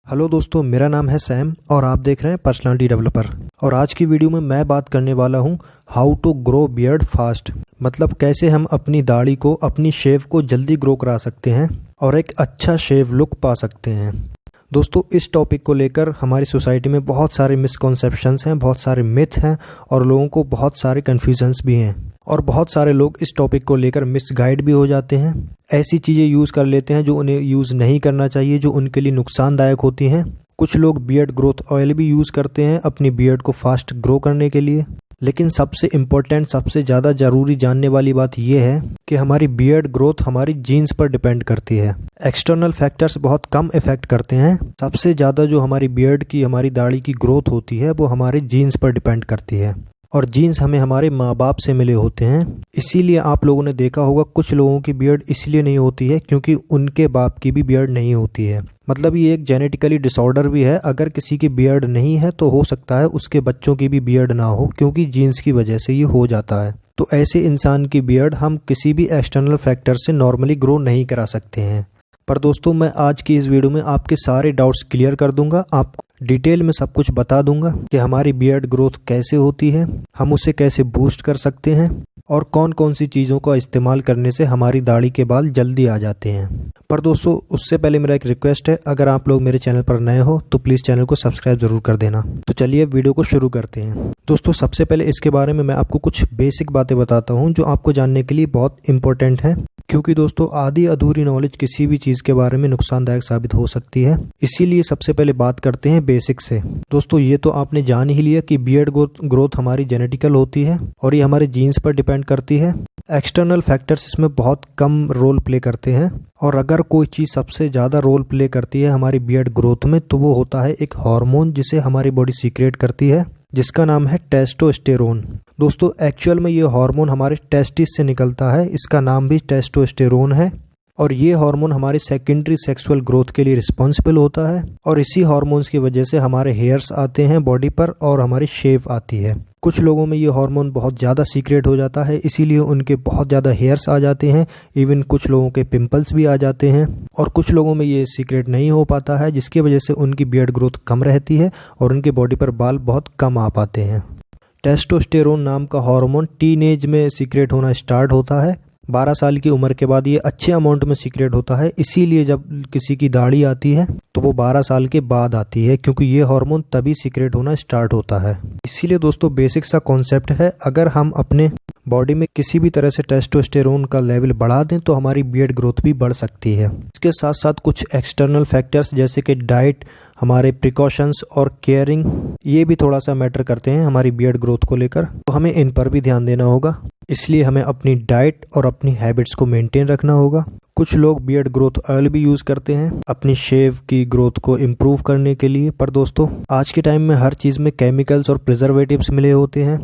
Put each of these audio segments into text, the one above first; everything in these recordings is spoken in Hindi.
हेलो दोस्तों, मेरा नाम है सैम और आप देख रहे हैं पर्सनालिटी डेवलपर। और आज की वीडियो में मैं बात करने वाला हूं how to grow beard fast. मतलब कैसे हम अपनी दाढ़ी को, अपनी शेव को जल्दी ग्रो करा सकते हैं और एक अच्छा शेव लुक पा सकते हैं। दोस्तों, इस टॉपिक को लेकर हमारी सोसाइटी में बहुत सारे मिसकॉन्सेप्शंस हैं, बहुत सारे मिथ हैं और लोगों को बहुत सारे कन्फ्यूजन्स भी हैं। और बहुत सारे लोग इस टॉपिक को लेकर मिसगाइड भी हो जाते हैं, ऐसी चीज़ें यूज़ कर लेते हैं जो उन्हें यूज़ नहीं करना चाहिए, जो उनके लिए नुकसानदायक होती हैं। कुछ लोग बियर्ड ग्रोथ ऑयल भी यूज़ करते हैं अपनी बियर्ड को फास्ट ग्रो करने के लिए। लेकिन सबसे इम्पोर्टेंट, सबसे ज़्यादा ज़रूरी जानने वाली बात यह है कि हमारी बियर्ड ग्रोथ हमारी जीन्स पर डिपेंड करती है। एक्सटर्नल फैक्टर्स बहुत कम इफेक्ट करते हैं। सबसे ज़्यादा जो हमारी बियर्ड की, हमारी दाढ़ी की ग्रोथ होती है वो हमारे जीन्स पर डिपेंड करती है। और जीन्स हमें हमारे माँ बाप से मिले होते हैं। इसीलिए आप लोगों ने देखा होगा कुछ लोगों की बियर्ड इसलिए नहीं होती है क्योंकि उनके बाप की भी बियर्ड नहीं होती है। मतलब ये एक जेनेटिकली डिसऑर्डर भी है। अगर किसी की बियर्ड नहीं है तो हो सकता है उसके बच्चों की भी बियर्ड ना हो, क्योंकि जीन्स की वजह से ये हो जाता है। तो ऐसे इंसान की बियर्ड हम किसी भी एक्सटर्नल फैक्टर से नॉर्मली ग्रो नहीं करा सकते हैं। पर दोस्तों, मैं आज की इस वीडियो में आपके सारे डाउट्स क्लियर कर दूंगा। आपको डिटेल में सब कुछ बता दूंगा कि हमारी बियर्ड ग्रोथ कैसे होती है, हम उसे कैसे बूस्ट कर सकते हैं और कौन कौन सी चीज़ों का इस्तेमाल करने से हमारी दाढ़ी के बाल जल्दी आ जाते हैं। पर दोस्तों, उससे पहले मेरा एक रिक्वेस्ट है, अगर आप लोग मेरे चैनल पर नए हो तो प्लीज़ चैनल को सब्सक्राइब जरूर कर देना। तो चलिए वीडियो को शुरू करते हैं। दोस्तों, सबसे पहले इसके बारे में मैं आपको कुछ बेसिक बातें बताता हूँ जो आपको जानने के लिए बहुत इंपॉर्टेंट है, क्योंकि दोस्तों आधी अधूरी नॉलेज किसी भी चीज़ के बारे में नुकसानदायक साबित हो सकती है। इसीलिए सबसे पहले बात करते हैं बेसिक से। दोस्तों, ये तो आपने जान ही लिया कि बियर्ड ग्रोथ हमारी जेनेटिकल होती है और ये हमारे जीन्स पर डिपेंड करती है। एक्सटर्नल फैक्टर्स इसमें बहुत कम रोल प्ले करते हैं। और अगर कोई चीज़ सबसे ज़्यादा रोल प्ले करती है हमारी बियर्ड ग्रोथ में तो वो होता है एक हार्मोन जिसे हमारी बॉडी सीक्रेट करती है, जिसका नाम है टेस्टोस्टेरोन। दोस्तों, एक्चुअल में ये हार्मोन हमारे टेस्टिस से निकलता है, इसका नाम भी टेस्टोस्टेरोन है। और ये हार्मोन हमारे सेकेंडरी सेक्सुअल ग्रोथ के लिए रिस्पॉन्सिबल होता है। और इसी हार्मोन्स की वजह से हमारे हेयर्स आते हैं बॉडी पर और हमारी शेव आती है। कुछ लोगों में ये हार्मोन बहुत ज़्यादा सीक्रेट हो जाता है, इसीलिए उनके बहुत ज़्यादा हेयर्स आ जाते हैं। इवन कुछ लोगों के पिंपल्स भी आ जाते हैं। और कुछ लोगों में ये सीक्रेट नहीं हो पाता है, जिसकी वजह से उनकी बियर्ड ग्रोथ कम रहती है और उनके बॉडी पर बाल बहुत कम आ पाते हैं। टेस्टोस्टेरोन नाम का हार्मोन टीनेज में सीक्रेट होना स्टार्ट होता है। 12 साल की उम्र के बाद ये अच्छे अमाउंट में सीक्रेट होता है। इसीलिए जब किसी की दाढ़ी आती है तो वो 12 साल के बाद आती है, क्योंकि ये हार्मोन तभी सीक्रेट होना स्टार्ट होता है। इसीलिए दोस्तों, बेसिक सा कॉन्सेप्ट है, अगर हम अपने बॉडी में किसी भी तरह से टेस्टोस्टेरोन का लेवल बढ़ा दें तो हमारी बियर्ड ग्रोथ भी बढ़ सकती है। इसके साथ साथ कुछ एक्सटर्नल फैक्टर्स जैसे कि डाइट, हमारे प्रिकॉशंस और केयरिंग, ये भी थोड़ा सा मैटर करते हैं हमारी बियर्ड ग्रोथ को लेकर। तो हमें इन पर भी ध्यान देना होगा। इसलिए हमें अपनी डाइट और अपनी हैबिट्स को मेंटेन रखना होगा। कुछ लोग बियर्ड ग्रोथ ऑयल भी यूज़ करते हैं अपनी शेव की ग्रोथ को इम्प्रूव करने के लिए। पर दोस्तों, आज के टाइम में हर चीज़ में केमिकल्स और प्रिजर्वेटिव्स मिले होते हैं।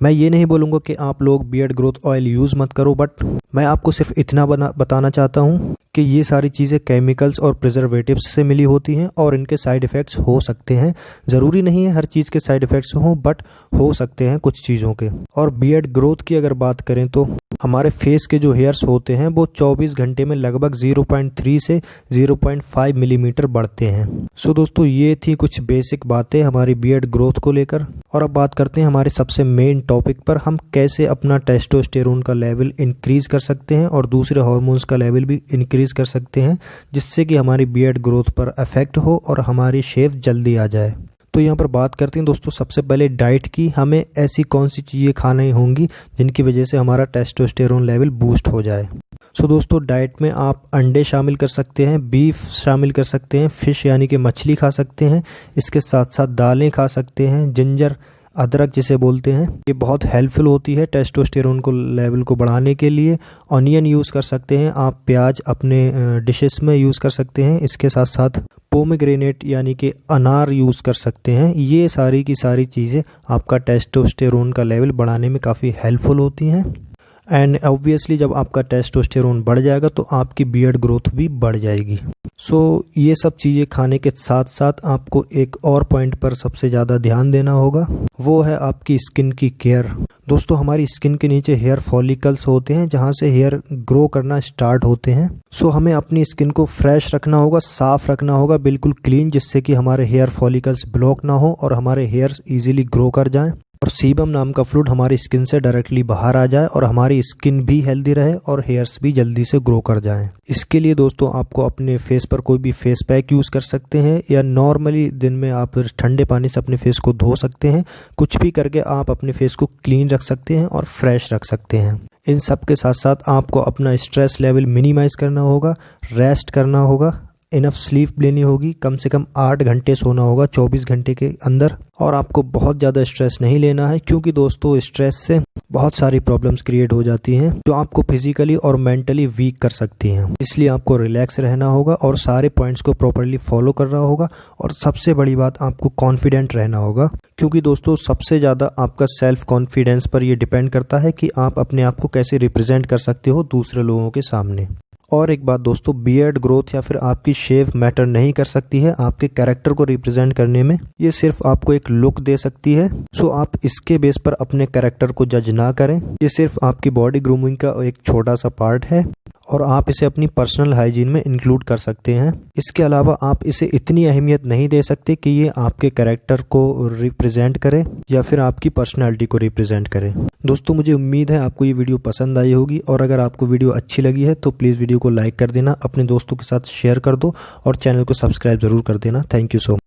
मैं ये नहीं बोलूँगा कि आप लोग बियर्ड ग्रोथ ऑयल यूज़ मत करो, बट मैं आपको सिर्फ इतना बताना चाहता हूँ कि ये सारी चीज़ें केमिकल्स और प्रिजर्वेटिव्स से मिली होती हैं और इनके साइड इफ़ेक्ट्स हो सकते हैं। ज़रूरी नहीं है हर चीज़ के साइड इफ़ेक्ट्स हों, बट हो सकते हैं कुछ चीज़ों के। और बियर्ड ग्रोथ की अगर बात करें तो हमारे फेस के जो हेयर्स होते हैं वो 24 घंटे में लगभग 0.3 से 0.5 मिलीमीटर बढ़ते हैं। सो दोस्तों, ये थी कुछ बेसिक बातें हमारी बियर्ड ग्रोथ को लेकर। और अब बात करते हैं हमारे सबसे मेन टॉपिक पर, हम कैसे अपना टेस्टोस्टेरोन का लेवल इंक्रीज कर सकते हैं और दूसरे हार्मोन्स का लेवल भी इंक्रीज कर सकते हैं, जिससे कि हमारी बियर्ड ग्रोथ पर इफेक्ट हो और हमारी शेव जल्दी आ जाए। तो यहाँ पर बात करते हैं दोस्तों सबसे पहले डाइट की। हमें ऐसी कौन सी चीज़ें खानी होंगी जिनकी वजह से हमारा टेस्टोस्टेरोन लेवल बूस्ट हो जाए। सो दोस्तों, डाइट में आप अंडे शामिल कर सकते हैं, बीफ शामिल कर सकते हैं, फिश यानी कि मछली खा सकते हैं। इसके साथ साथ दालें खा सकते हैं, जिंजर, अदरक जिसे बोलते हैं, ये बहुत हेल्पफुल होती है टेस्टोस्टेरोन को लेवल को बढ़ाने के लिए। ऑनियन यूज़ कर सकते हैं आप, प्याज अपने डिशेस में यूज़ कर सकते हैं। इसके साथ साथ पोमेग्रेनेट यानी कि अनार यूज़ कर सकते हैं। ये सारी की सारी चीज़ें आपका टेस्टोस्टेरोन का लेवल बढ़ाने में काफ़ी हेल्पफुल होती हैं। एंड ऑब्वियसली जब आपका टेस्टोस्टेरोन बढ़ जाएगा तो आपकी बियर्ड ग्रोथ भी बढ़ जाएगी। सो ये सब चीज़ें खाने के साथ साथ आपको एक और पॉइंट पर सबसे ज़्यादा ध्यान देना होगा, वो है आपकी स्किन की केयर। दोस्तों हमारी स्किन के नीचे हेयर फॉलिकल्स होते हैं जहाँ से हेयर ग्रो करना स्टार्ट होते हैं। सो हमें अपनी स्किन को फ्रेश रखना होगा, साफ रखना होगा, बिल्कुल क्लीन, जिससे कि हमारे हेयर फॉलिकल्स ब्लॉक ना हो और हमारे हेयर्स इजीली ग्रो कर जाएं और सीबम नाम का फ्लूइड हमारी स्किन से डायरेक्टली बाहर आ जाए और हमारी स्किन भी हेल्दी रहे और हेयर्स भी जल्दी से ग्रो कर जाएं। इसके लिए दोस्तों आपको अपने फेस पर कोई भी फेस पैक यूज़ कर सकते हैं या नॉर्मली दिन में आप ठंडे पानी से अपने फेस को धो सकते हैं। कुछ भी करके आप अपने फेस को क्लीन रख सकते हैं और फ्रेश रख सकते हैं। इन सब के साथ साथ आपको अपना स्ट्रेस लेवल मिनिमाइज करना होगा, रेस्ट करना होगा, इनफ स्लीप लेनी होगी, कम से कम 8 घंटे सोना होगा 24 घंटे के अंदर, और आपको बहुत ज़्यादा स्ट्रेस नहीं लेना है क्योंकि दोस्तों स्ट्रेस से बहुत सारी प्रॉब्लम्स क्रिएट हो जाती हैं जो आपको फिजिकली और मेंटली वीक कर सकती हैं। इसलिए आपको रिलैक्स रहना होगा और सारे पॉइंट्स को प्रॉपर्ली फॉलो करना होगा और सबसे बड़ी बात आपको कॉन्फिडेंट रहना होगा क्योंकि दोस्तों सबसे ज़्यादा आपका सेल्फ कॉन्फिडेंस पर यह डिपेंड करता है कि आप अपने आप को कैसे रिप्रेजेंट कर सकते हो दूसरे लोगों के सामने। और एक बात दोस्तों, बियर्ड ग्रोथ या फिर आपकी शेव मैटर नहीं कर सकती है आपके कैरेक्टर को रिप्रेजेंट करने में। ये सिर्फ आपको एक लुक दे सकती है। सो आप इसके बेस पर अपने कैरेक्टर को जज ना करें। ये सिर्फ आपकी बॉडी ग्रूमिंग का एक छोटा सा पार्ट है और आप इसे अपनी पर्सनल हाइजीन में इंक्लूड कर सकते हैं। इसके अलावा आप इसे इतनी अहमियत नहीं दे सकते कि ये आपके कैरेक्टर को रिप्रेजेंट करे या फिर आपकी पर्सनालिटी को रिप्रेजेंट करे। दोस्तों मुझे उम्मीद है आपको ये वीडियो पसंद आई होगी और अगर आपको वीडियो अच्छी लगी है तो प्लीज़ वीडियो को लाइक कर देना, अपने दोस्तों के साथ शेयर कर दो और चैनल को सब्सक्राइब ज़रूर कर देना। Thank you so much.